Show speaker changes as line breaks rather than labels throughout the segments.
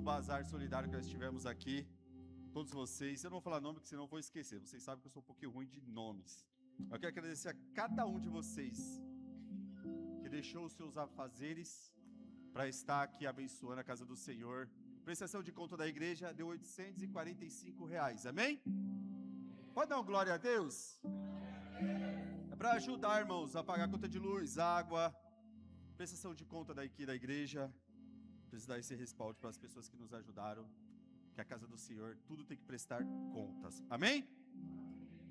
bazar solidário que nós tivemos aqui. Todos vocês, eu não vou falar nome, porque senão eu vou esquecer. Vocês sabem que eu sou um pouquinho ruim de nomes. Eu quero agradecer a cada um de vocês que deixou os seus afazeres para estar aqui abençoando a casa do Senhor. Prestação de conta da igreja deu R$845. Amém? Pode dar uma glória a Deus? É para ajudar, irmãos, a pagar a conta de luz, água, prestação de conta daqui da igreja. Precisa dar esse respaldo para as pessoas que nos ajudaram. Que a casa do Senhor, tudo tem que prestar contas. Amém?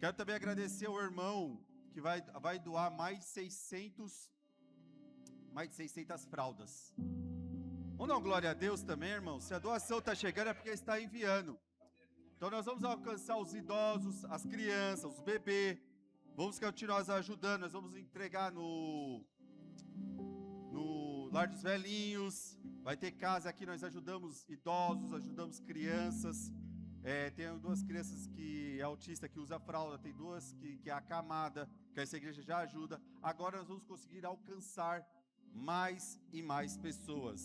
Quero também agradecer ao irmão que vai doar mais de 600 fraldas. Vamos dar uma glória a Deus também, irmão. Se a doação está chegando é porque está enviando. Então nós vamos alcançar os idosos, as crianças, os bebês. Vamos continuar ajudando. Nós vamos entregar no Lar dos Velhinhos. Vai ter casa aqui, nós ajudamos idosos, ajudamos crianças. Tem duas crianças que é autista, que usa fralda. Tem duas que é acamada, que essa igreja já ajuda. Agora nós vamos conseguir alcançar mais e mais pessoas.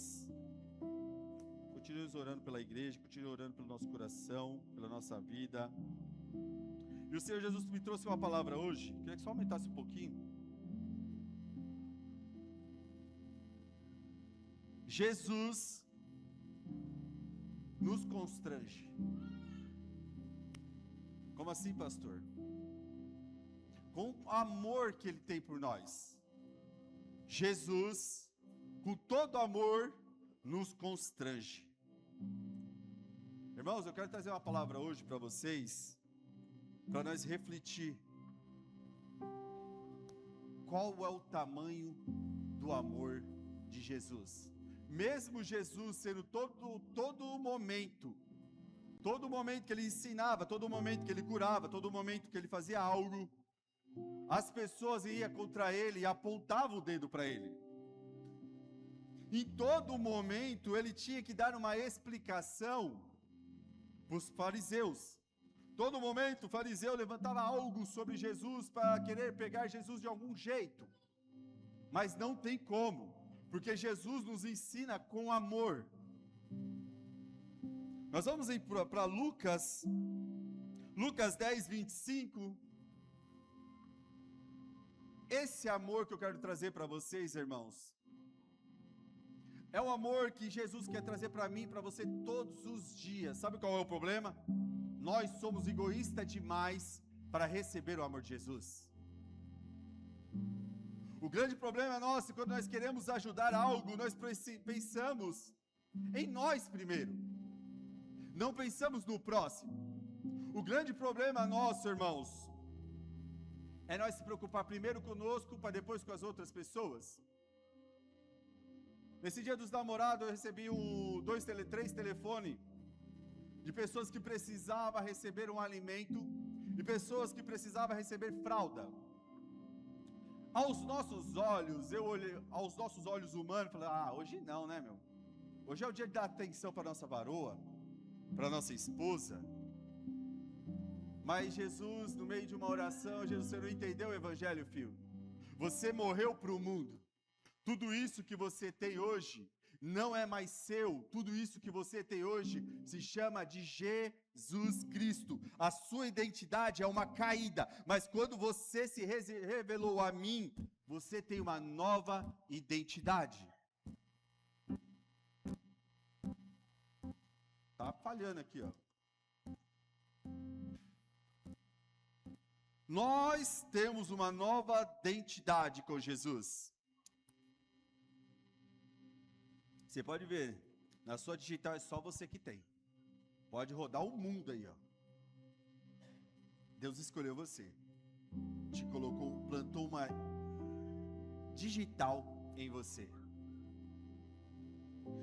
Continuemos orando pela igreja, continuemos orando pelo nosso coração, pela nossa vida. E o Senhor Jesus me trouxe uma palavra hoje. Queria que só aumentasse um pouquinho. Jesus nos constrange. Como assim, pastor? Com o amor que Ele tem por nós. Jesus, com todo amor, nos constrange. Irmãos, eu quero trazer uma palavra hoje para vocês, para nós refletir. Qual é o tamanho do amor de Jesus? Mesmo Jesus sendo todo momento que Ele ensinava, todo momento que Ele curava, todo momento que Ele fazia algo, as pessoas iam contra Ele e apontavam o dedo para Ele. Em todo momento Ele tinha que dar uma explicação para os fariseus. Todo momento o fariseu levantava algo sobre Jesus para querer pegar Jesus de algum jeito. Mas não tem como. Porque Jesus nos ensina com amor. Nós vamos para Lucas 10, 25. Esse amor que eu quero trazer para vocês, irmãos, é o amor que Jesus quer trazer para mim e para você todos os dias. Sabe qual é o problema? Nós somos egoístas demais para receber o amor de Jesus. O grande problema nosso, quando nós queremos ajudar algo, nós pensamos em nós primeiro. Não pensamos no próximo. O grande problema nosso, irmãos, é nós se preocupar primeiro conosco, para depois com as outras pessoas. Nesse dia dos namorados, eu recebi 3 telefones de pessoas que precisavam receber um alimento e pessoas que precisavam receber fralda. Aos nossos olhos, eu olhei, aos nossos olhos humanos, falei, hoje não, né, meu? Hoje é o dia de dar atenção para nossa varoa, para nossa esposa. Mas Jesus, no meio de uma oração, Jesus, você não entendeu o evangelho, filho? Você morreu para o mundo. Tudo isso que você tem hoje não é mais seu. Tudo isso que você tem hoje se chama de Jesus Cristo. A sua identidade é uma caída, mas quando você se revelou a mim, você tem uma nova identidade. Tá falhando aqui, ó. Nós temos uma nova identidade com Jesus. Você pode ver, na sua digital é só você que tem. Pode rodar o mundo aí, ó. Deus escolheu você. Te colocou, plantou uma digital em você.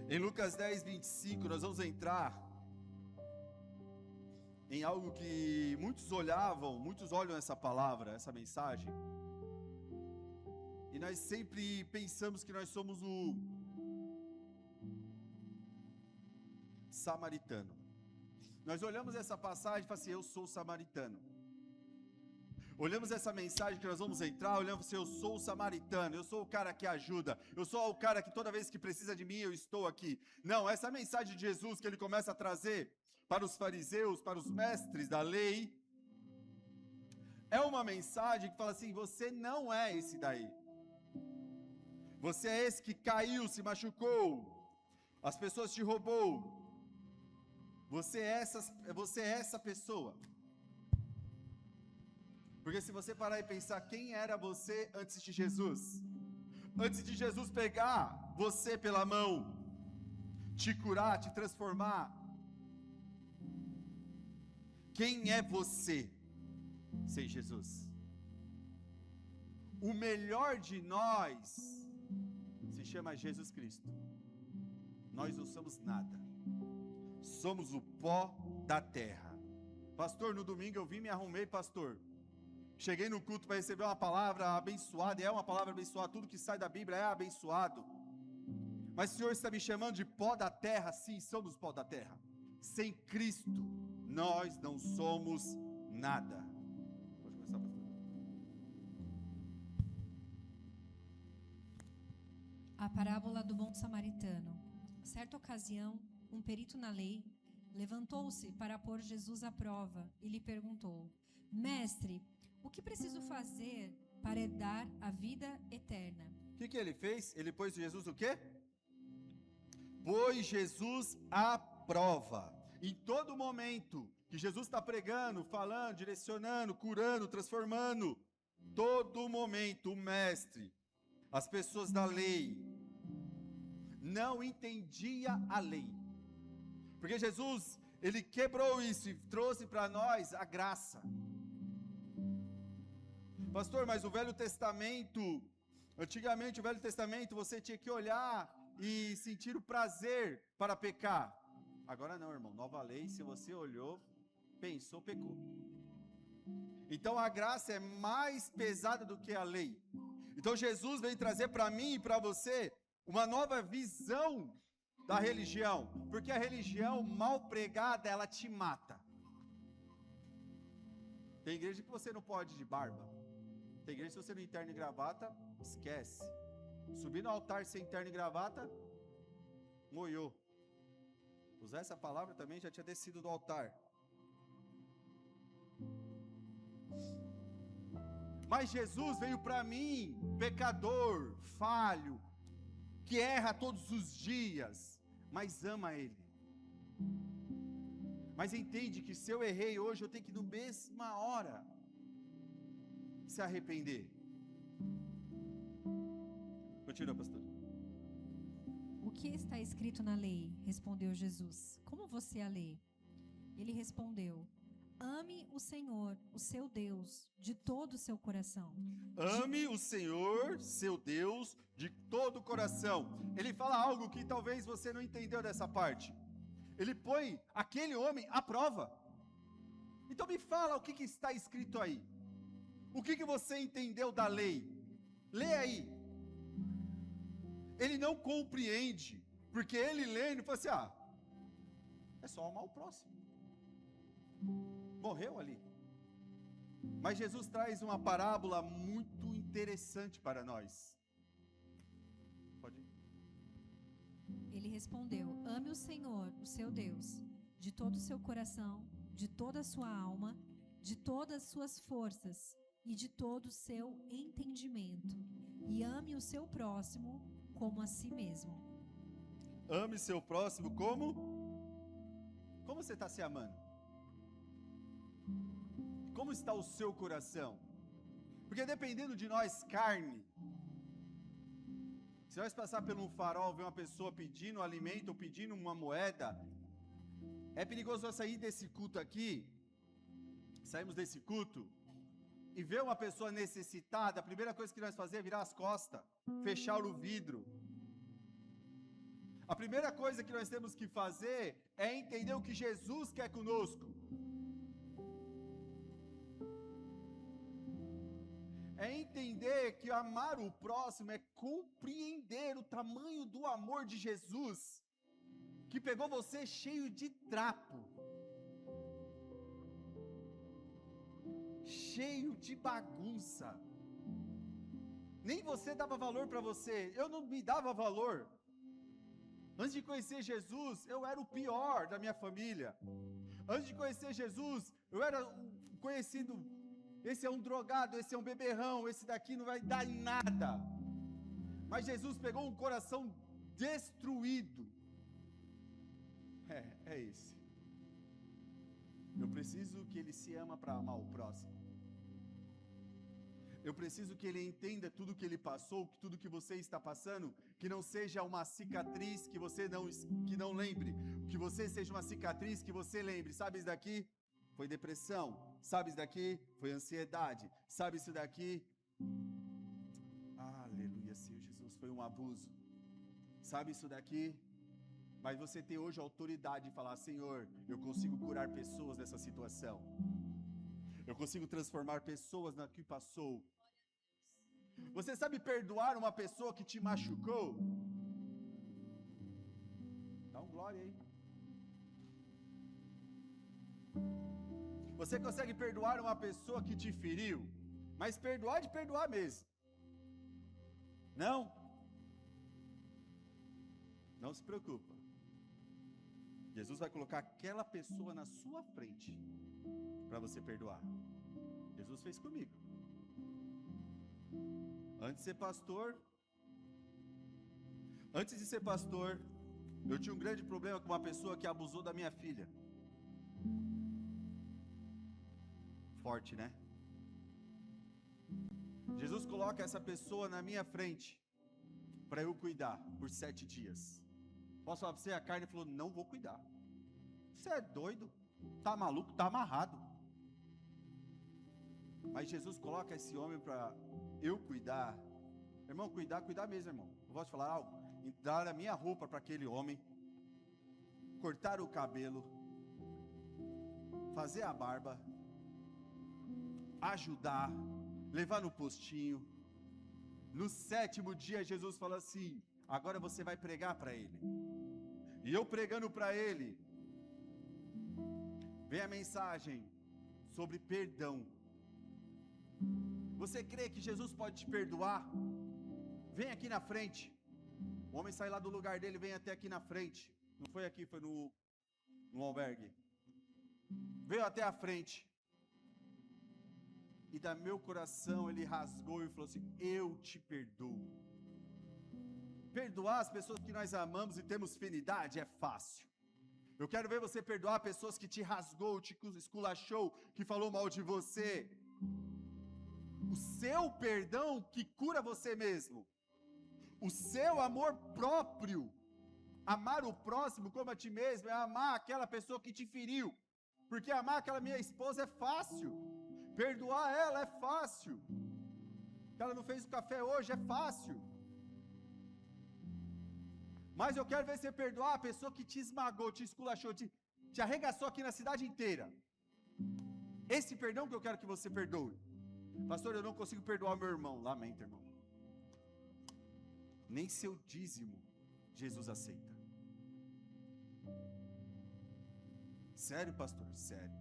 Em Lucas 10, 25, nós vamos entrar em algo que muitos olham essa palavra, essa mensagem. E nós sempre pensamos que nós somos o samaritano. Nós olhamos essa passagem e falamos assim, eu sou samaritano. Olhamos essa mensagem que nós vamos entrar, olhamos assim, eu sou o samaritano, eu sou o cara que ajuda, eu sou o cara que toda vez que precisa de mim, eu estou aqui. Não, essa mensagem de Jesus que ele começa a trazer para os fariseus, para os mestres da lei, é uma mensagem que fala assim, você não é esse daí. Você é esse que caiu, se machucou, as pessoas te roubou. Você é essa pessoa. Porque se você parar e pensar, quem era você antes de Jesus? Antes de Jesus pegar você pela mão, te curar, te transformar. Quem é você sem Jesus? O melhor de nós se chama Jesus Cristo. Nós não somos nada. Somos o pó da terra. Pastor, no domingo eu vim, me arrumei, pastor. Cheguei no culto para receber uma palavra abençoada, e é uma palavra abençoada, tudo que sai da Bíblia é abençoado. Mas o Senhor está me chamando de pó da terra, sim, somos pó da terra. Sem Cristo, nós não somos nada. Pode começar, pastor.
A parábola do bom samaritano. Certa ocasião, um perito na lei levantou-se para pôr Jesus à prova e lhe perguntou: Mestre, o que preciso fazer para herdar a vida eterna?
O que ele fez? Ele pôs Jesus o quê? Pôs Jesus à prova. Em todo momento que Jesus está pregando, falando, direcionando, curando, transformando, todo momento o mestre, as pessoas da lei, não entendia a lei. Porque Jesus, ele quebrou isso e trouxe para nós a graça. Pastor, mas o Velho Testamento, antigamente o Velho Testamento, você tinha que olhar e sentir o prazer para pecar. Agora não, irmão, nova lei, se você olhou, pensou, pecou. Então a graça é mais pesada do que a lei. Então Jesus veio trazer para mim e para você uma nova visão da religião, porque a religião mal pregada, ela te mata. Tem igreja que você não pode ir de barba. Tem igreja que se você não ir terno e gravata, esquece. Subir no altar sem terno e gravata, moiou. Usar essa palavra também já tinha descido do altar. Mas Jesus veio para mim, pecador, falho, que erra todos os dias, mas ama Ele. Mas entende que se eu errei hoje, eu tenho que, na mesma hora, se arrepender. Continua, pastor.
O que está escrito na lei? Respondeu Jesus. Como você a lê? Ele respondeu: Ame o Senhor, o seu Deus, de todo o seu coração.
Ame o Senhor, seu Deus, de todo o coração. Ele fala algo que talvez você não entendeu dessa parte. Ele põe aquele homem à prova. Então me fala o que está escrito aí. O que você entendeu da lei? Lê aí. Ele não compreende, porque ele lê e fala assim, é só amar o próximo. Morreu ali. Mas Jesus traz uma parábola muito interessante para nós. Pode ir.
Ele respondeu: Ame o Senhor, o seu Deus, de todo o seu coração, de toda a sua alma, de todas as suas forças e de todo o seu entendimento. E ame o seu próximo como a si mesmo.
Ame seu próximo como? Como você está se amando? Como está o seu coração? Porque dependendo de nós, carne, se nós passar por um farol, ver uma pessoa pedindo alimento ou pedindo uma moeda, é perigoso nós sair desse culto aqui, saímos desse culto, e ver uma pessoa necessitada, a primeira coisa que nós fazemos é virar as costas, fechar o vidro. A primeira coisa que nós temos que fazer é entender o que Jesus quer conosco. É entender que amar o próximo é compreender o tamanho do amor de Jesus, que pegou você cheio de trapo, cheio de bagunça. Nem você dava valor para você, eu não me dava valor. Antes de conhecer Jesus, eu era o pior da minha família. Antes de conhecer Jesus, eu era conhecido, esse é um drogado, esse é um beberrão, esse daqui não vai dar em nada. Mas Jesus pegou um coração destruído. É esse. Eu preciso que ele se ama para amar o próximo. Eu preciso que ele entenda tudo que ele passou, que tudo que você está passando, que não seja uma cicatriz que você não lembre, que você seja uma cicatriz que você lembre. Sabe isso daqui? Foi depressão. Sabe isso daqui? Foi ansiedade. Sabe isso daqui? Aleluia, Senhor Jesus, foi um abuso. Sabe isso daqui? Mas você tem hoje a autoridade de falar: Senhor, eu consigo curar pessoas dessa situação. Eu consigo transformar pessoas na que passou. Você sabe perdoar uma pessoa que te machucou? Dá um glória aí. Você consegue perdoar uma pessoa que te feriu? Mas perdoar de perdoar mesmo. Não? Não se preocupa. Jesus vai colocar aquela pessoa na sua frente para você perdoar. Jesus fez comigo. Antes de ser pastor, eu tinha um grande problema com uma pessoa que abusou da minha filha. Forte, né? Jesus coloca essa pessoa na minha frente para eu cuidar por 7 dias. Posso falar para você? A carne falou: não vou cuidar. Você é doido? Tá maluco? Tá amarrado. Mas Jesus coloca esse homem para eu cuidar. Irmão, cuidar mesmo, irmão. Eu posso falar algo? Dar a minha roupa para aquele homem, cortar o cabelo, fazer a barba, ajudar, levar no postinho. No 7º dia, Jesus fala assim: agora você vai pregar para ele. E eu pregando para ele, vem a mensagem sobre perdão. Você crê que Jesus pode te perdoar? Vem aqui na frente. O homem sai lá do lugar dele, vem até aqui na frente. Não foi aqui, foi no albergue. Veio até a frente. E da meu coração ele rasgou e falou assim: eu te perdoo. Perdoar as pessoas que nós amamos e temos afinidade é fácil. Eu quero ver você perdoar pessoas que te rasgou, te esculachou, que falou mal de você. O seu perdão que cura você mesmo. O seu amor próprio. Amar o próximo como a ti mesmo é amar aquela pessoa que te feriu. Porque amar aquela minha esposa é fácil. Perdoar ela é fácil. Ela não fez o café hoje, é fácil. Mas eu quero ver você perdoar a pessoa que te esmagou, te esculachou, te arregaçou aqui na cidade inteira. Esse perdão que eu quero que você perdoe. Pastor, eu não consigo perdoar meu irmão. Lamento, irmão. Nem seu dízimo Jesus aceita. Sério, pastor? Sério.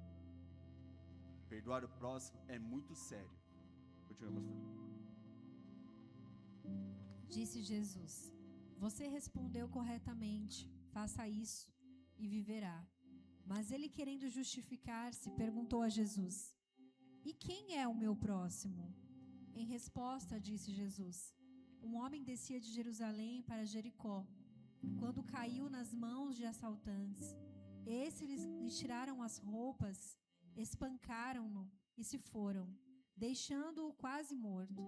Perdoar o próximo é muito sério. Continua, pastor.
Disse Jesus: você respondeu corretamente, faça isso e viverá. Mas ele, querendo justificar-se, perguntou a Jesus: e quem é o meu próximo? Em resposta, disse Jesus: um homem descia de Jerusalém para Jericó, quando caiu nas mãos de assaltantes. Esses lhe tiraram as roupas, espancaram-no e se foram, deixando-o quase morto.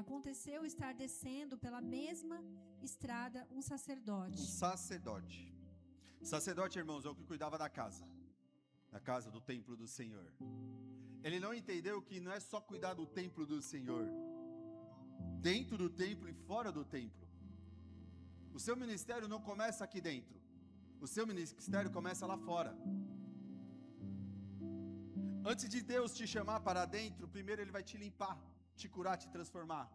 Aconteceu estar descendo pela mesma estrada um sacerdote.
Sacerdote, irmãos, é o que cuidava da casa do templo do Senhor. Ele não entendeu que não é só cuidar do templo do Senhor, dentro do templo e fora do templo. O seu ministério não começa aqui dentro, o seu ministério começa lá fora. Antes de Deus te chamar para dentro, primeiro Ele vai te limpar, te curar, te transformar.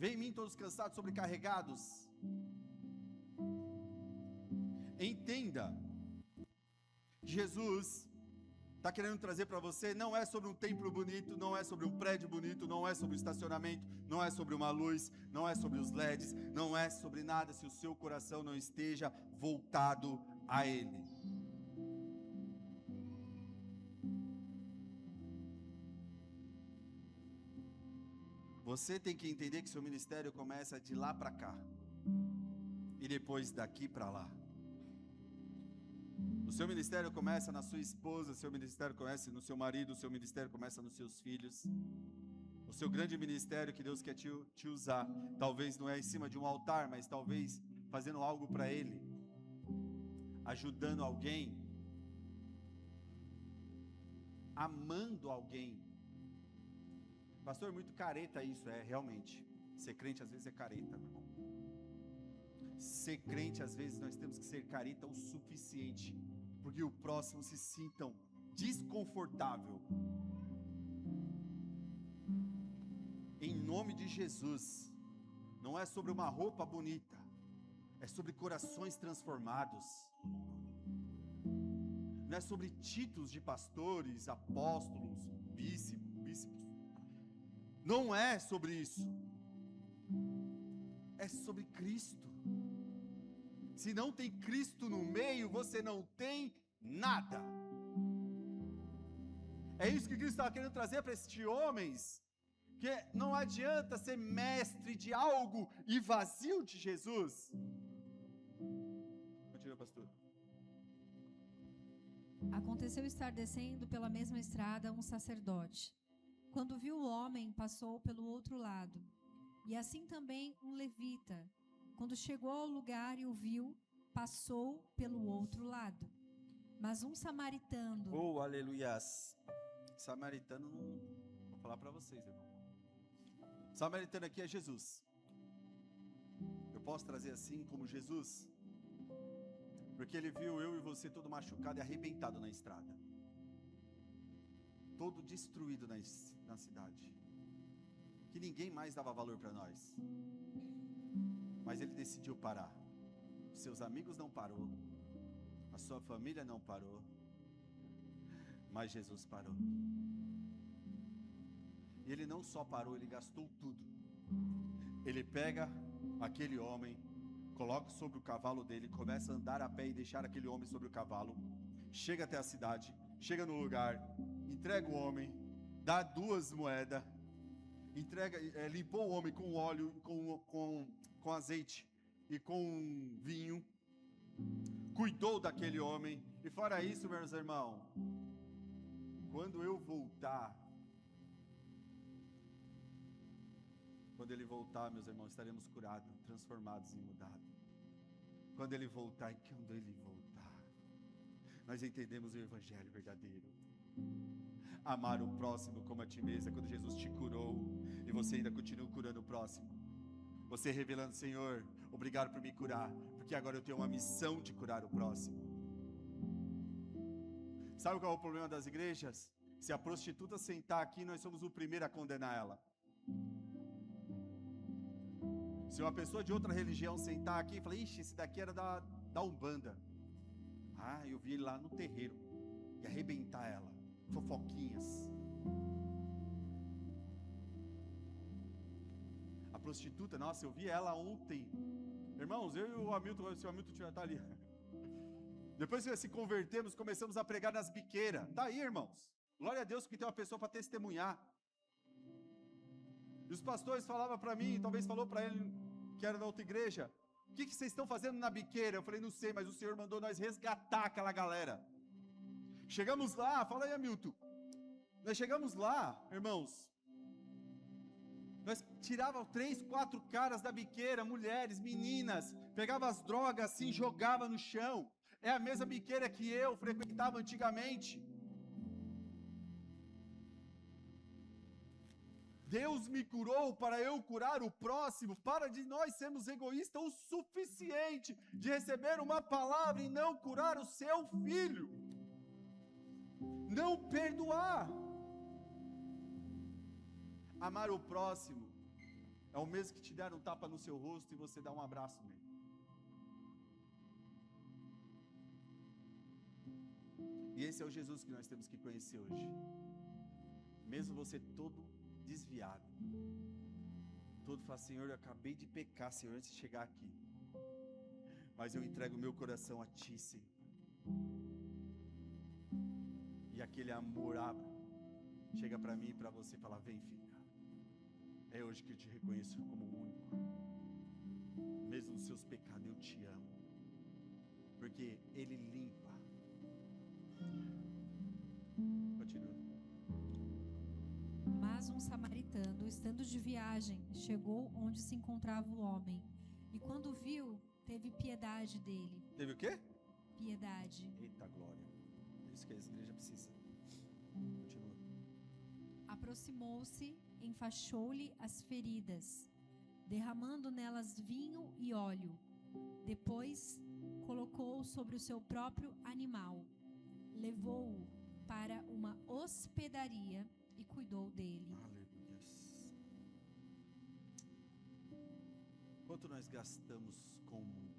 Vem em mim todos cansados, sobrecarregados. Entenda, Jesus está querendo trazer para você não é sobre um templo bonito, não é sobre um prédio bonito, não é sobre o estacionamento, não é sobre uma luz, não é sobre os LEDs, não é sobre nada se o seu coração não esteja voltado a Ele. Você tem que entender que seu ministério começa de lá para cá e depois daqui para lá. O seu ministério começa na sua esposa, o seu ministério começa no seu marido, o seu ministério começa nos seus filhos. O seu grande ministério que Deus quer te usar, talvez não é em cima de um altar, mas talvez fazendo algo para Ele, ajudando alguém, amando alguém. Pastor, muito careta isso, realmente. Ser crente às vezes é careta, meu irmão. Ser crente às vezes nós temos que ser careta o suficiente, porque o próximo se sinta desconfortável. Em nome de Jesus, não é sobre uma roupa bonita, é sobre corações transformados. Não é sobre títulos de pastores, apóstolos, bispos. Não é sobre isso. É sobre Cristo. Se não tem Cristo no meio, você não tem nada. É isso que Cristo estava querendo trazer para estes homens. Que não adianta ser mestre de algo e vazio de Jesus. Continua, pastor.
Aconteceu estar descendo pela mesma estrada um sacerdote. Quando viu o homem, passou pelo outro lado. E assim também um levita. Quando chegou ao lugar e o viu, passou pelo outro lado. Mas um samaritano...
Oh, aleluias. Samaritano, não vou falar para vocês, irmão. Samaritano aqui é Jesus. Eu posso trazer assim como Jesus? Porque ele viu eu e você todo machucado e arrebentado na estrada. Todo destruído na cidade. Que ninguém mais dava valor para nós. Mas ele decidiu parar. Os seus amigos não parou. A sua família não parou. Mas Jesus parou. E ele não só parou, ele gastou tudo. Ele pega aquele homem, coloca sobre o cavalo dele, começa a andar a pé e deixar aquele homem sobre o cavalo. Chega até a cidade, chega no lugar, entrega o homem, dá 2 moedas, limpou o homem com óleo, com azeite e com vinho, cuidou daquele homem. E fora isso, meus irmãos, quando eu voltar, quando ele voltar, meus irmãos, estaremos curados, transformados e mudados. Quando ele voltar, nós entendemos o evangelho verdadeiro. Amar o próximo como a ti mesmo. É quando Jesus te curou e você ainda continua curando o próximo. Você revelando, Senhor, obrigado por me curar, porque agora eu tenho uma missão de curar o próximo. Sabe qual é o problema das igrejas? Se a prostituta sentar aqui, nós somos o primeiro a condenar ela. Se uma pessoa de outra religião sentar aqui e falar, ixi, esse daqui era da Umbanda. Ah, eu vi ele lá no terreiro. E arrebentar ela. Fofoquinhas. A prostituta, nossa, eu vi ela ontem. Irmãos, eu e o Hamilton, se o Hamilton tiver, tá ali. Depois que se convertemos, começamos a pregar nas biqueiras. Tá aí, irmãos. Glória a Deus que tem uma pessoa para testemunhar. E os pastores falavam para mim, talvez falou para ele que era da outra igreja, o que vocês estão fazendo na biqueira? Eu falei, não sei, mas o Senhor mandou nós resgatar aquela galera. Chegamos lá, fala aí, Hamilton. Nós chegamos lá, irmãos, nós tirávamos 3, 4 caras da biqueira, mulheres, meninas, pegava as drogas assim, jogava no chão. É a mesma biqueira que eu frequentava antigamente. Deus me curou para eu curar o próximo. Para de nós sermos egoístas o suficiente de receber uma palavra e não curar o seu filho. Não perdoar. Amar o próximo é o mesmo que te der um tapa no seu rosto e você dar um abraço nele. E esse é o Jesus que nós temos que conhecer hoje. Mesmo você todo desviado, todo fala, Senhor, eu acabei de pecar, Senhor, antes de chegar aqui, mas eu entrego o meu coração a Ti, Senhor. E aquele amor chega para mim e para você e fala, vem, filha, é hoje que eu te reconheço como único. Mesmo nos seus pecados eu te amo, porque Ele limpa. Continua.
Mas um samaritano, estando de viagem, chegou onde se encontrava o homem, e quando viu, teve piedade dele.
Teve o quê?
Piedade.
Eita glória. É isso que a igreja precisa. Continua.
Aproximou-se, enfaixou-lhe as feridas, derramando nelas vinho e óleo. Depois colocou-o sobre o seu próprio animal, levou-o para uma hospedaria e cuidou dele.
Aleluia. Quanto nós gastamos com o mundo?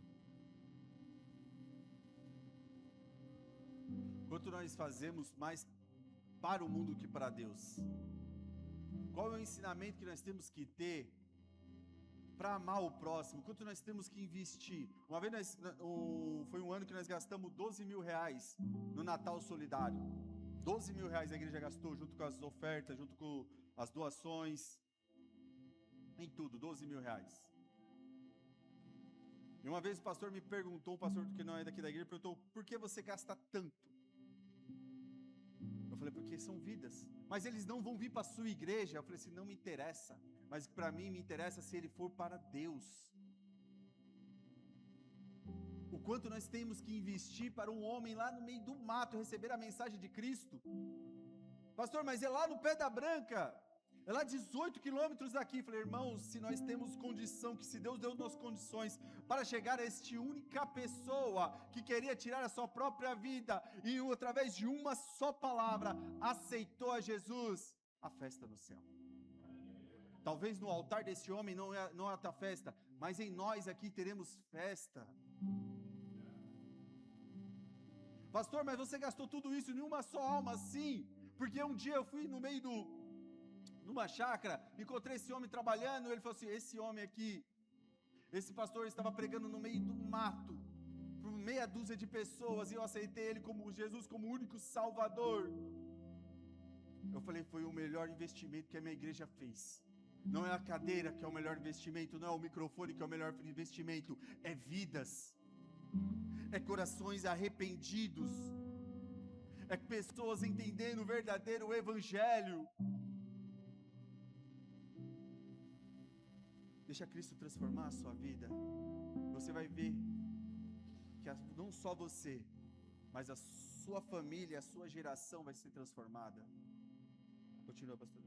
Quanto nós fazemos mais para o mundo que para Deus? Qual é o ensinamento que nós temos que ter para amar o próximo? Quanto nós temos que investir? Uma vez foi um ano que nós gastamos 12 mil reais no Natal Solidário. 12 mil reais a igreja gastou, junto com as ofertas, junto com as doações, em tudo, 12 mil reais. E uma vez o pastor me perguntou, um pastor que não é daqui da igreja, perguntou, por que você gasta tanto? Eu falei, porque são vidas. Mas eles não vão vir para a sua igreja. Eu falei assim, não me interessa. Mas para mim me interessa se ele for para Deus. O quanto nós temos que investir para um homem lá no meio do mato receber a mensagem de Cristo. Pastor, mas é lá no Pé da Branca. É lá 18 quilômetros daqui. Eu falei, irmãos, se nós temos condição, que se Deus deu-nos condições para chegar a esta única pessoa que queria tirar a sua própria vida e através de uma só palavra aceitou a Jesus, a festa no céu. Talvez no altar desse homem não é a festa, mas em nós aqui teremos festa. Pastor, mas você gastou tudo isso em uma só alma? Sim, porque um dia eu fui numa chácara, encontrei esse homem trabalhando, ele falou assim, esse homem aqui, esse pastor estava pregando no meio do mato, por meia dúzia de pessoas, e eu aceitei ele como Jesus, como único salvador. Eu falei, foi o melhor investimento que a minha igreja fez. Não é a cadeira que é o melhor investimento, não é o microfone que é o melhor investimento, é vidas, é corações arrependidos, é pessoas entendendo o verdadeiro evangelho. Deixa Cristo transformar a sua vida. Você vai ver que não só você, mas a sua família, a sua geração vai ser transformada. Continua, pastor.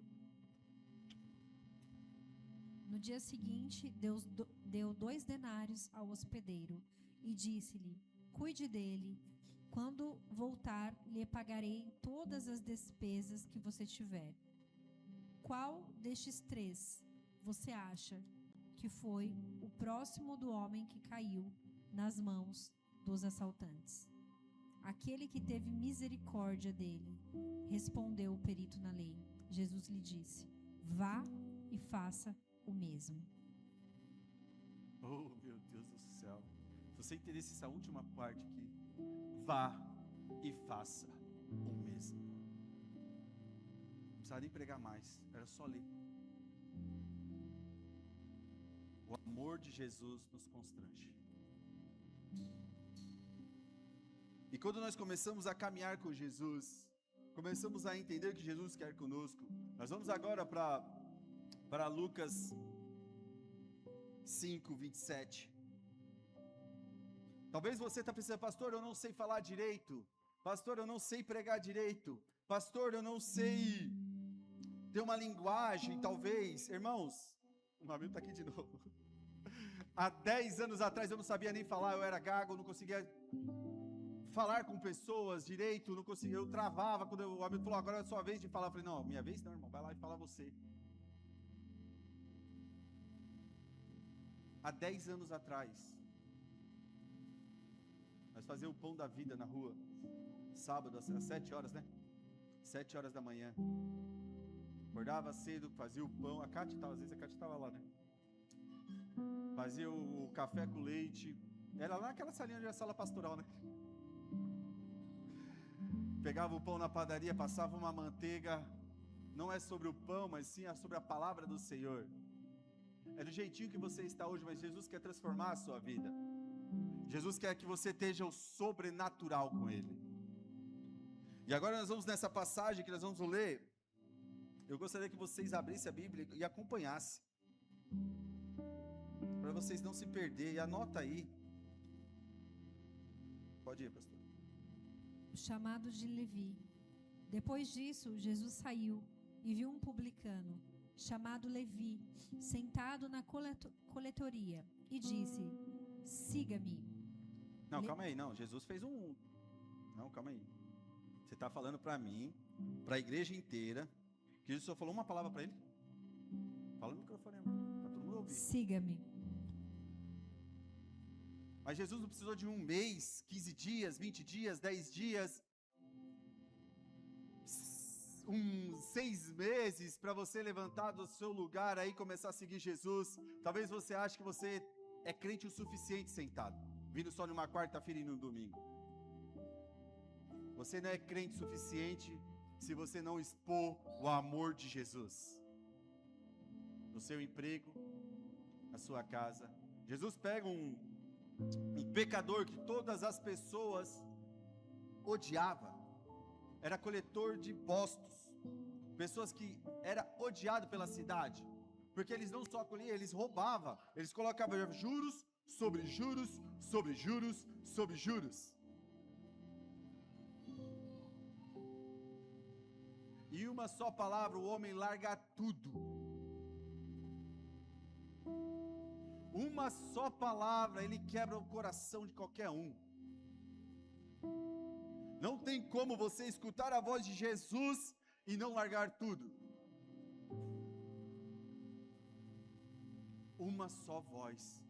No dia seguinte, deu 2 denários ao hospedeiro e disse-lhe, cuide dele. Quando voltar, lhe pagarei todas as despesas que você tiver. Qual destes 3 você acha que foi o próximo do homem que caiu nas mãos dos assaltantes? Aquele que teve misericórdia dele, respondeu o perito na lei. Jesus lhe disse, vá e faça o mesmo.
Oh, meu Deus do céu. Se você entendesse essa última parte aqui, vá e faça o mesmo. Não precisava nem pregar mais, era só ler. O amor de Jesus nos constrange. E quando nós começamos a caminhar com Jesus, começamos a entender o que Jesus quer conosco. Nós vamos agora para Lucas 5, 27. Talvez você está pensando, pastor, eu não sei falar direito. Pastor, eu não sei pregar direito. Pastor, eu não sei ter uma linguagem, talvez. Irmãos, o Mamilo está aqui de novo. Há 10 anos atrás eu não sabia nem falar, eu era gago, não conseguia falar com pessoas direito, não conseguia, eu travava. Quando o amigo falou, agora é a sua vez de falar, eu falei, não, minha vez não, irmão, vai lá e fala você. Há 10 anos atrás, nós fazíamos o pão da vida na rua, sábado, às 7 horas, né? 7 horas da manhã. Acordava cedo, fazia o pão. Às vezes a Cátia estava lá, né? Fazia o café com leite. Era lá naquela salinha onde é a sala pastoral, né? Pegava o pão na padaria, passava uma manteiga. Não é sobre o pão, mas sim sobre a palavra do Senhor. É do jeitinho que você está hoje, mas Jesus quer transformar a sua vida. Jesus quer que você esteja o sobrenatural com Ele. E agora nós vamos nessa passagem que nós vamos ler. Eu gostaria que vocês abrissem a Bíblia e acompanhassem, para vocês não se perderem. E anota aí. Pode ir, pastor.
Chamado de Levi. Depois disso, Jesus saiu e viu um publicano, chamado Levi, sentado na coletoria, e disse: siga-me.
Não, calma aí, não. Jesus fez um... Não, calma aí. Você está falando para mim, para a igreja inteira, que Jesus só falou uma palavra para ele? Fala no microfone, para todo mundo ouvir.
Siga-me.
Mas Jesus não precisou de um mês, 15 dias, 20 dias, 10 dias, 6 meses para você levantar do seu lugar aí e começar a seguir Jesus. Talvez você ache que você é crente o suficiente sentado, vindo só numa quarta-feira e num domingo. Você não é crente o suficiente se você não expor o amor de Jesus no seu emprego, na sua casa. Jesus pega um pecador que todas as pessoas odiavam, era coletor de impostos, pessoas que era odiado pela cidade, porque eles não só colhiam, eles roubavam, eles colocavam juros sobre juros, sobre juros, sobre juros. E uma só palavra, o homem larga tudo. Uma só palavra, ele quebra o coração de qualquer um. Não tem como você escutar a voz de Jesus e não largar tudo. Uma só voz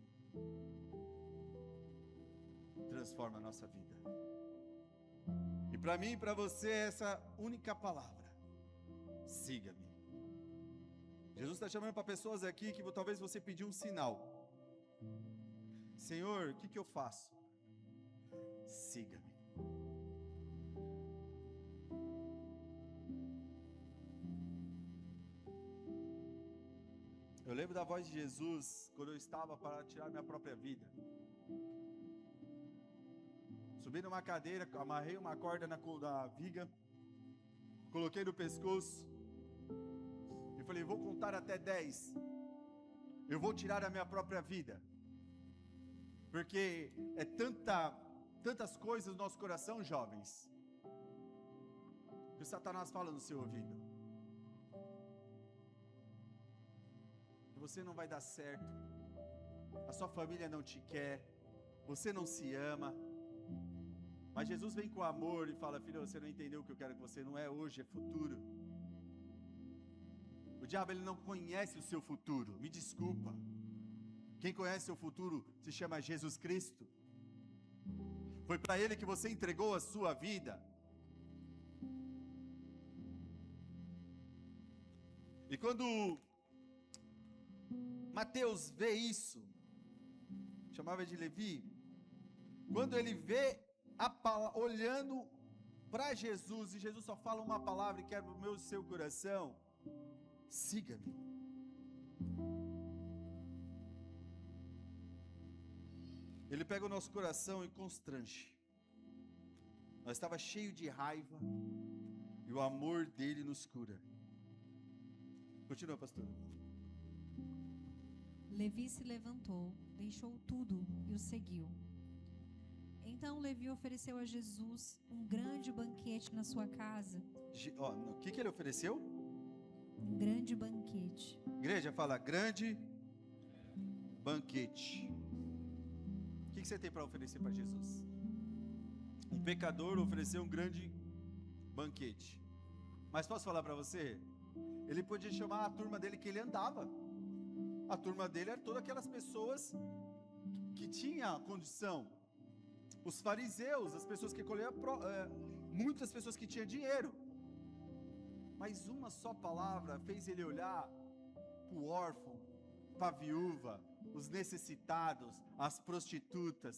transforma a nossa vida. E para mim e para você, essa única palavra: siga-me. Jesus está chamando para pessoas aqui que talvez você pediu um sinal. Senhor, o que eu faço? Siga-me. Eu lembro da voz de Jesus quando eu estava para tirar minha própria vida. Subi numa cadeira, amarrei uma corda na viga, coloquei no pescoço e falei: vou contar até 10. Eu vou tirar a minha própria vida. Porque é tantas coisas no nosso coração, jovens, que o Satanás fala no seu ouvido. Que você não vai dar certo, a sua família não te quer, você não se ama. Mas Jesus vem com amor e fala: filho, você não entendeu o que eu quero que você, não é hoje, é futuro. O diabo, ele não conhece o seu futuro, me desculpa. Quem conhece o seu futuro se chama Jesus Cristo. Foi para Ele que você entregou a sua vida. E quando Mateus vê isso, chamava de Levi, quando ele vê olhando para Jesus, e Jesus só fala uma palavra e quebra o meu e o seu coração: siga-me. Ele pega o nosso coração e constrange. Nós estava cheio de raiva e o amor dele nos cura. Continua, pastor.
Levi se levantou, deixou tudo e o seguiu. Então Levi ofereceu a Jesus um grande banquete na sua casa.
O que ele ofereceu?
Um grande banquete.
Igreja, fala: grande banquete. O que você tem para oferecer para Jesus? Um pecador ofereceu um grande banquete. Mas posso falar para você? Ele podia chamar a turma dele que ele andava. A turma dele era todas aquelas pessoas que tinham condição. os fariseus, as pessoas que colhiam, muitas pessoas que tinham dinheiro. Mas uma só palavra fez ele olhar para o órfão, para a viúva, os necessitados, as prostitutas.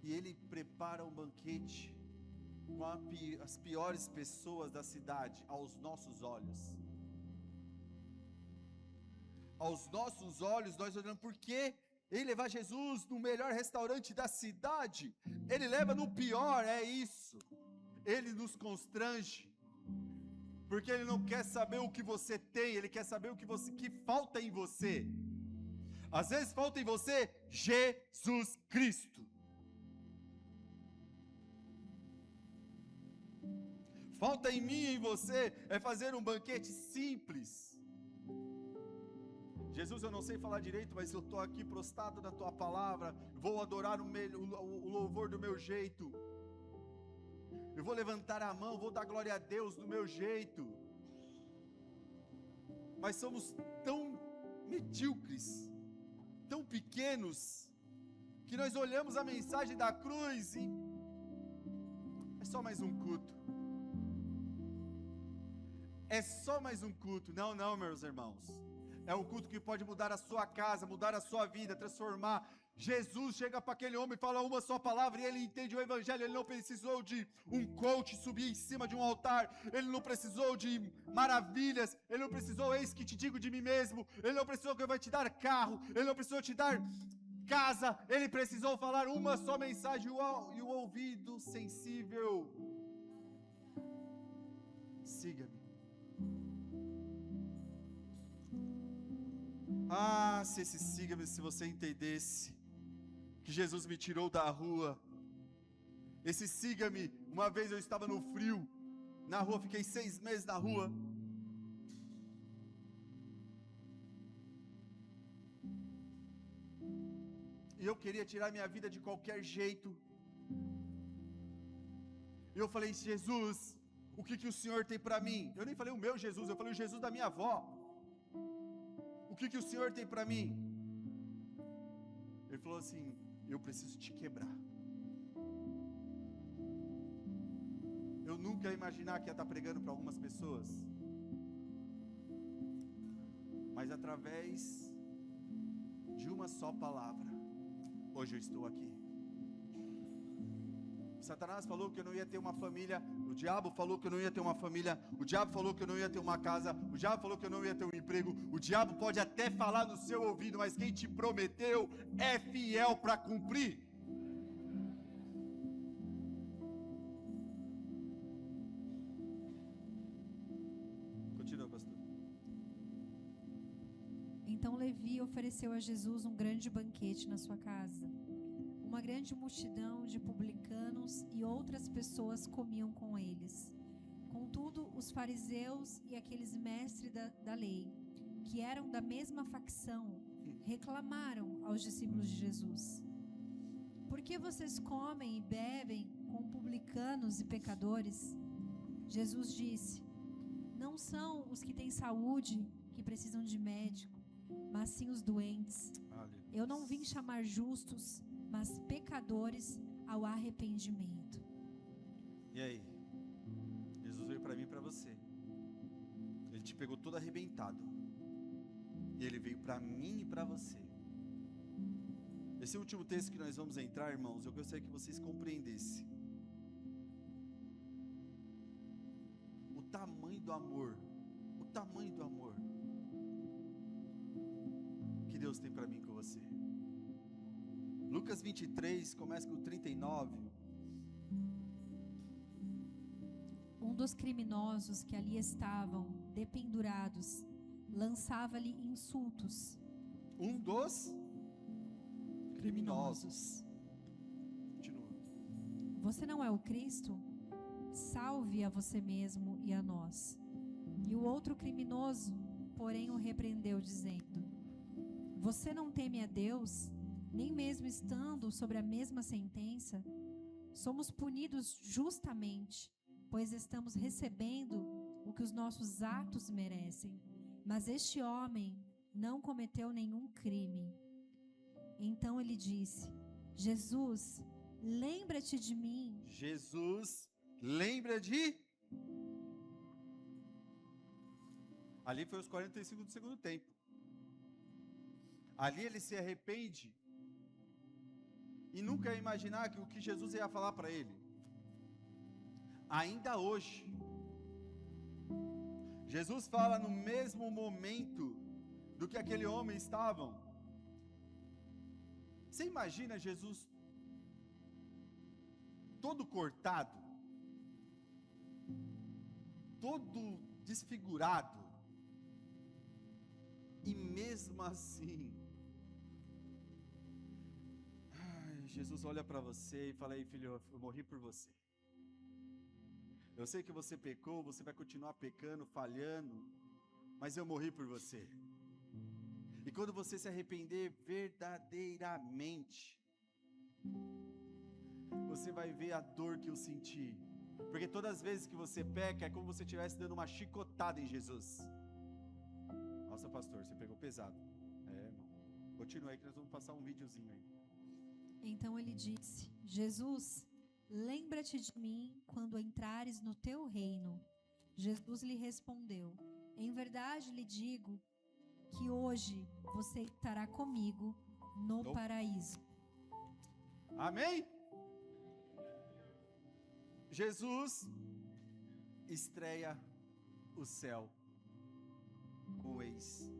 E ele prepara um banquete com as piores pessoas da cidade, aos nossos olhos. Aos nossos olhos, nós olhamos, por que ele levar Jesus no melhor restaurante da cidade? Ele leva no pior, é isso. Ele nos constrange, porque ele não quer saber o que você tem, ele quer saber que falta em você. Às vezes falta em você Jesus Cristo. Falta em mim e em você é fazer um banquete simples. Jesus, eu não sei falar direito, mas eu estou aqui prostrado na tua palavra, vou adorar o louvor do meu jeito, eu vou levantar a mão, vou dar glória a Deus do meu jeito, mas somos tão medíocres, tão pequenos, que nós olhamos a mensagem da cruz e é só mais um culto. É só mais um culto. Não, meus irmãos. É um culto que pode mudar a sua casa, mudar a sua vida, transformar. Jesus chega para aquele homem e fala uma só palavra e ele entende o evangelho. Ele não precisou de um coach subir em cima de um altar. Ele não precisou de maravilhas. Ele não precisou, eis que te digo de mim mesmo. Ele não precisou que eu vou te dar carro. Ele não precisou te dar casa. Ele precisou falar uma só mensagem e o ouvido sensível. Siga-me. Ah, se esse siga-me, se você entendesse que Jesus me tirou da rua. Esse siga-me, uma vez eu estava no frio, na rua, fiquei 6 meses na rua. E eu queria tirar minha vida de qualquer jeito. E eu falei, Jesus, o que o Senhor tem para mim? Eu nem falei o meu Jesus, eu falei o Jesus da minha avó. O que o Senhor tem para mim? Ele falou assim, eu preciso te quebrar. Eu nunca ia imaginar que ia estar pregando para algumas pessoas. Mas através de uma só palavra, hoje eu estou aqui. Satanás falou que eu não ia ter uma família, o diabo falou que eu não ia ter uma família, o diabo falou que eu não ia ter uma casa, o diabo falou que eu não ia ter um emprego, o diabo pode até falar no seu ouvido, mas quem te prometeu é fiel para cumprir. Continua, pastor.
Então Levi ofereceu a Jesus um grande banquete na sua casa. Uma grande multidão de publicanos e outras pessoas comiam com eles. Contudo, os fariseus e aqueles mestres da lei, que eram da mesma facção, reclamaram aos discípulos de Jesus: por que vocês comem e bebem com publicanos e pecadores? Jesus disse: não são os que têm saúde que precisam de médico, mas sim os doentes. Eu não vim chamar justos, mas pecadores ao arrependimento.
E aí? Jesus veio para mim e para você. Ele te pegou todo arrebentado. E ele veio para mim e para você. Esse último texto que nós vamos entrar, irmãos, eu gostaria que vocês compreendessem o tamanho do amor. O tamanho do amor que Deus tem para mim e com você. Lucas 23, começa com o 39.
Um dos criminosos que ali estavam, dependurados, lançava-lhe insultos.
Um dos criminosos. Continua.
Você não é o Cristo? Salve a você mesmo e a nós. E o outro criminoso, porém, o repreendeu, dizendo: você não teme a Deus, nem mesmo estando sobre a mesma sentença? Somos punidos justamente, pois estamos recebendo o que os nossos atos merecem. Mas este homem não cometeu nenhum crime. Então ele disse: Jesus, lembra-te de mim.
Jesus, lembra de... Ali foi os 45 do segundo tempo. Ali ele se arrepende e nunca ia imaginar que o que Jesus ia falar para ele. Ainda hoje, Jesus fala no mesmo momento do que aquele homem estavam. Você imagina Jesus todo cortado, todo desfigurado, e mesmo assim, Jesus olha para você e fala: ei filho, eu morri por você. Eu sei que você pecou, você vai continuar pecando, falhando, mas eu morri por você. E quando você se arrepender verdadeiramente, você vai ver a dor que eu senti. Porque todas as vezes que você peca, é como se você estivesse dando uma chicotada em Jesus. Nossa, pastor, você pegou pesado. Irmão. Continua aí que nós vamos passar um videozinho aí.
Então ele disse: Jesus, lembra-te de mim quando entrares no teu reino. Jesus lhe respondeu: em verdade lhe digo que hoje você estará comigo no paraíso.
Amém? Jesus estreia o céu com o ex-ladrão.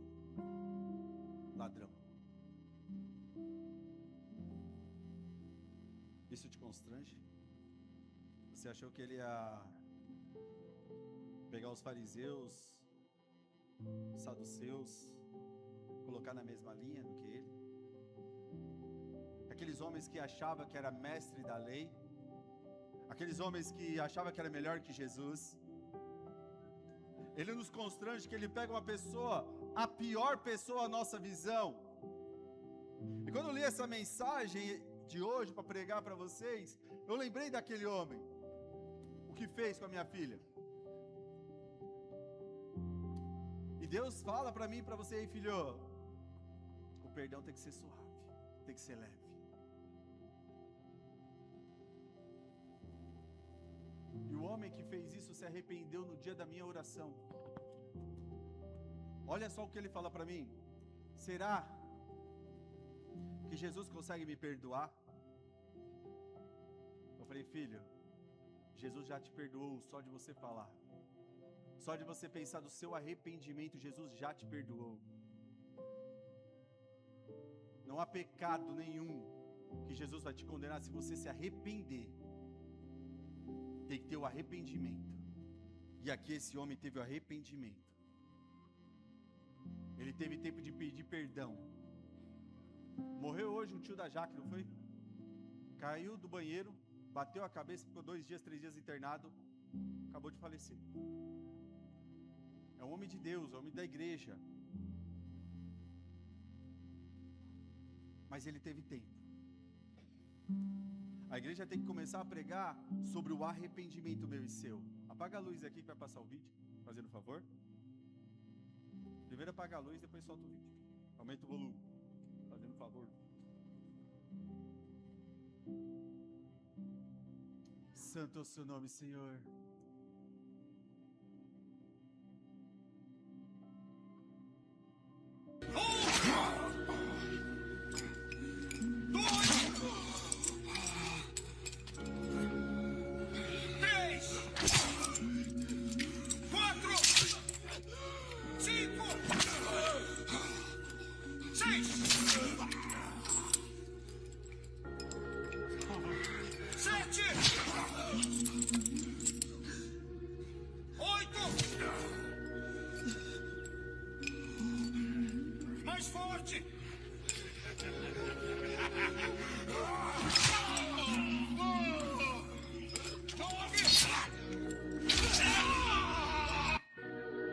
Isso te constrange? Você achou que ele ia pegar os fariseus, saduceus, colocar na mesma linha do que ele? Aqueles homens que achavam que era mestre da lei, aqueles homens que achavam que era melhor que Jesus. Ele nos constrange que ele pega uma pessoa, a pior pessoa à nossa visão. E quando eu li essa mensagem de hoje para pregar para vocês, eu lembrei daquele homem, o que fez com a minha filha. E Deus fala para mim e para você: ei filho, o perdão tem que ser suave, tem que ser leve. E o homem que fez isso se arrependeu no dia da minha oração. Olha só o que ele fala para mim: será que Jesus consegue me perdoar? Eu falei: filho, Jesus já te perdoou só de você falar. Só de você pensar do seu arrependimento, Jesus já te perdoou. Não há pecado nenhum que Jesus vai te condenar se você se arrepender. Tem que ter o arrependimento. E aqui esse homem teve o arrependimento. Ele teve tempo de pedir perdão. Morreu hoje um tio da Jaque, não foi? Caiu do banheiro, bateu a cabeça, ficou 2 dias, 3 dias internado, acabou de falecer. É um homem de Deus, é um homem da igreja. Mas ele teve tempo. A igreja tem que começar a pregar sobre o arrependimento meu e seu. Apaga a luz aqui que vai passar o vídeo, fazendo favor. Primeiro apaga a luz, depois solta o vídeo. Aumenta o volume, fazendo favor. Santo é o seu nome, Senhor.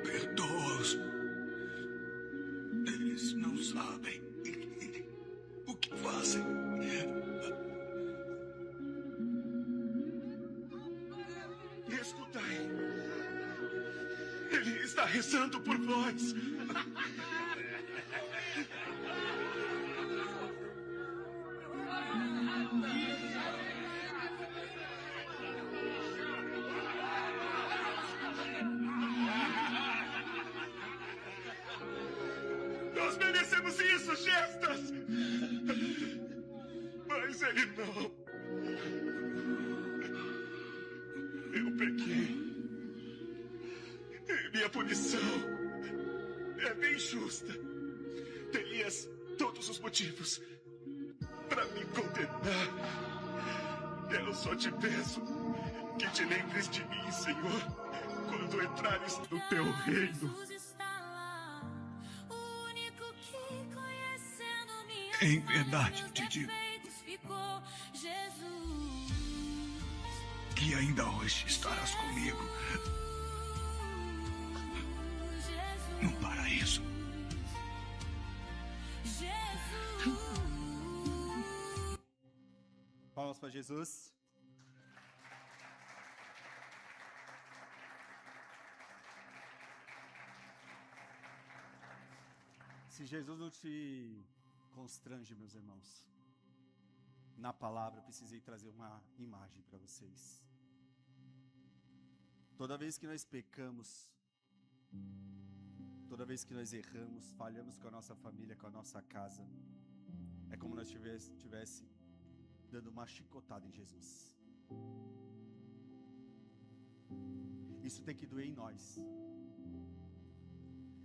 Perdoa-os. Eles não sabem o que fazem. Escutai. Ele está rezando por vós. fazemos isso, Gestas! Mas ele não. Eu pequei. E minha punição é bem justa. Terias todos os motivos para me condenar. Eu só te peço que te lembres de mim, Senhor, quando entrares no teu reino. Em verdade te digo que ainda hoje estarás comigo no paraíso.
Palmas para Jesus. Se Jesus não te constrange, meus irmãos, na palavra eu precisei trazer uma imagem para vocês. Toda vez que nós pecamos, toda vez que nós erramos, falhamos com a nossa família, com a nossa casa, é como nós tivesse dando uma chicotada em Jesus. Isso tem que doer em nós.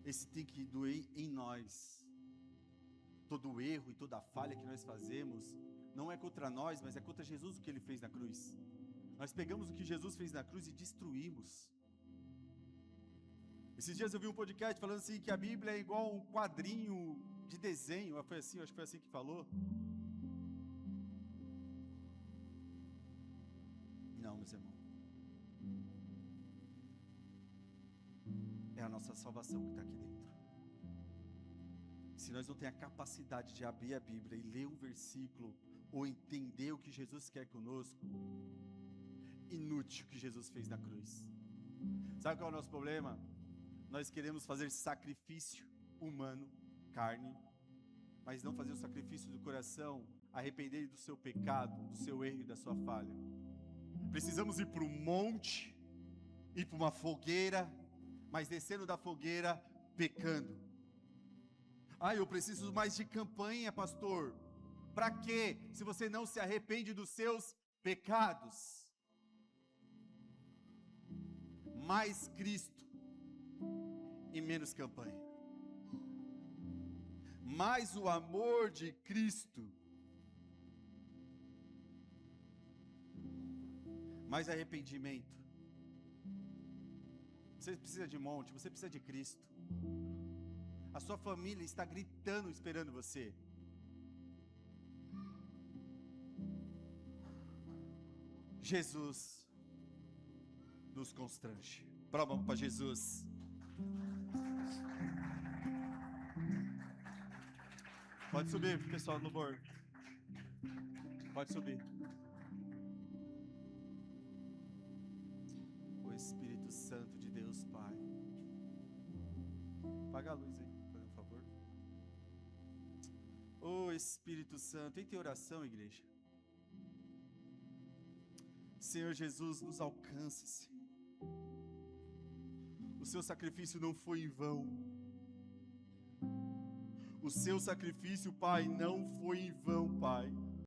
Esse tem que doer em nós. Todo erro e toda falha que nós fazemos não é contra nós, mas é contra Jesus, o que ele fez na cruz. Nós pegamos o que Jesus fez na cruz e destruímos. Esses dias eu vi um podcast falando assim que a Bíblia é igual um quadrinho de desenho. Foi assim, acho que foi assim que falou. Não, meus irmãos. É a nossa salvação que está aqui dentro. Se nós não temos a capacidade de abrir a Bíblia e ler um versículo ou entender o que Jesus quer conosco, inútil o que Jesus fez na cruz. Sabe qual é o nosso problema? Nós queremos fazer sacrifício humano, carne, mas não fazer o sacrifício do coração, arrepender do seu pecado, do seu erro e da sua falha. Precisamos ir para um monte, ir para uma fogueira, mas descendo da fogueira, pecando. Eu preciso mais de campanha, pastor. Para quê? Se você não se arrepende dos seus pecados. Mais Cristo e menos campanha. Mais o amor de Cristo. Mais arrependimento. Você precisa de monte, você precisa de Cristo. A sua família está gritando, esperando você. Jesus nos constrange. Prova para Jesus. Pode subir, pessoal, no louvor. Pode subir. O Espírito Santo de Deus, Pai. Apaga a luz aí, por favor. O Espírito Santo. Tem oração, igreja? Senhor Jesus, nos alcance, Senhor. O seu sacrifício não foi em vão. O seu sacrifício, Pai, não foi em vão, Pai.